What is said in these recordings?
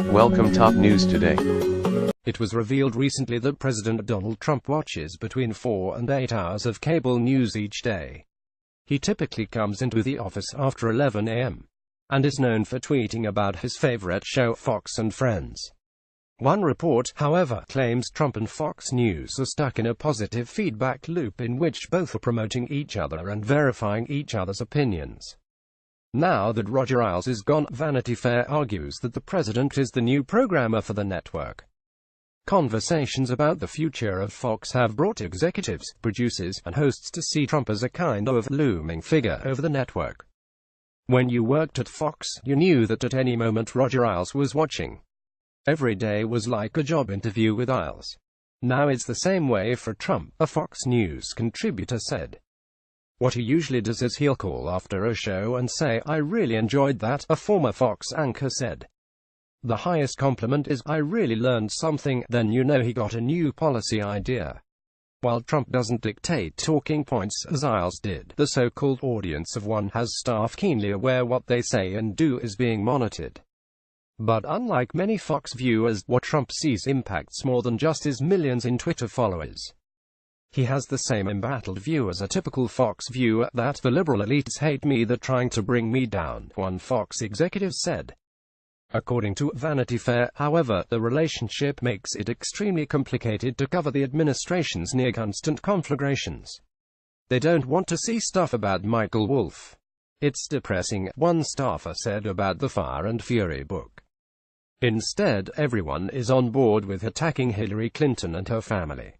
Welcome top news today. It was revealed recently that President Donald Trump watches between 4 and 8 hours of cable news each day. He typically comes into the office after 11 a.m. and is known for tweeting about his favorite show, Fox and Friends. One report, however, claims Trump and Fox News are stuck in a positive feedback loop in which both are promoting each other and verifying each other's opinions. Now that Roger Ailes is gone, Vanity Fair argues that the president is the new programmer for the network. Conversations about the future of Fox have brought executives, producers, and hosts to see Trump as a kind of looming figure over the network. When you worked at Fox, you knew that at any moment Roger Ailes was watching. Every day was like a job interview with Ailes. Now it's the same way for Trump, a Fox News contributor said. What he usually does is he'll call after a show and say, "I really enjoyed that," a former Fox anchor said. The highest compliment is, "I really learned something," then you know he got a new policy idea. While Trump doesn't dictate talking points as Ailes did, the so-called audience of one has staff keenly aware what they say and do is being monitored. But unlike many Fox viewers, what Trump sees impacts more than just his millions in Twitter followers. He has the same embattled view as a typical Fox viewer, that the liberal elites hate me, they're trying to bring me down, one Fox executive said. According to Vanity Fair, however, the relationship makes it extremely complicated to cover the administration's near-constant conflagrations. They don't want to see stuff about Michael Wolff. It's depressing, one staffer said about the Fire and Fury book. Instead, everyone is on board with attacking Hillary Clinton and her family.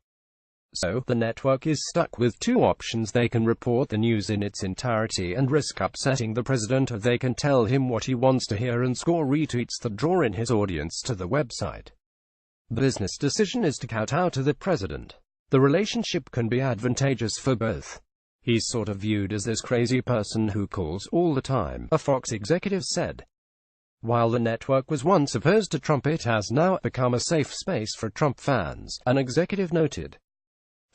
So, the network is stuck with two options: they can report the news in its entirety and risk upsetting the president, or they can tell him what he wants to hear and score retweets that draw in his audience to the website. The business decision is to kowtow to the president. The relationship can be advantageous for both. He's sort of viewed as this crazy person who calls all the time, a Fox executive said. While the network was once opposed to Trump, it has now become a safe space for Trump fans, an executive noted.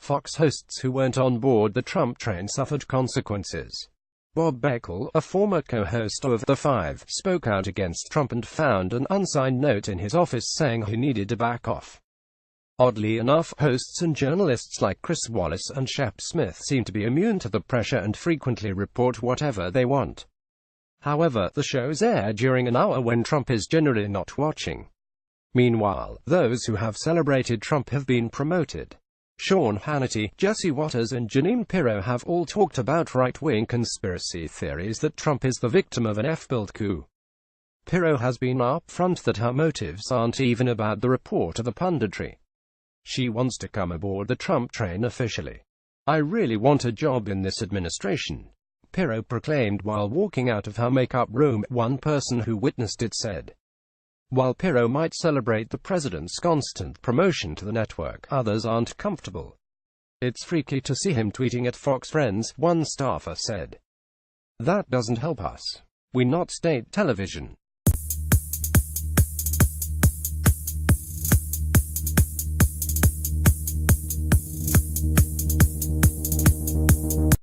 Fox hosts who weren't on board the Trump train suffered consequences. Bob Beckel, a former co-host of The Five, spoke out against Trump and found an unsigned note in his office saying he needed to back off. Oddly enough, hosts and journalists like Chris Wallace and Shep Smith seem to be immune to the pressure and frequently report whatever they want. However, the shows air during an hour when Trump is generally not watching. Meanwhile, those who have celebrated Trump have been promoted. Sean Hannity, Jesse Watters and Jeanine Pirro have all talked about right-wing conspiracy theories that Trump is the victim of an F-built coup. Pirro has been upfront that her motives aren't even about the report or the punditry. She wants to come aboard the Trump train officially. "I really want a job in this administration," Pirro proclaimed while walking out of her makeup room, one person who witnessed it said. While Pirro might celebrate the president's constant promotion to the network, others aren't comfortable. "It's freaky to see him tweeting at Fox Friends," one staffer said. "That doesn't help us. We're not state television.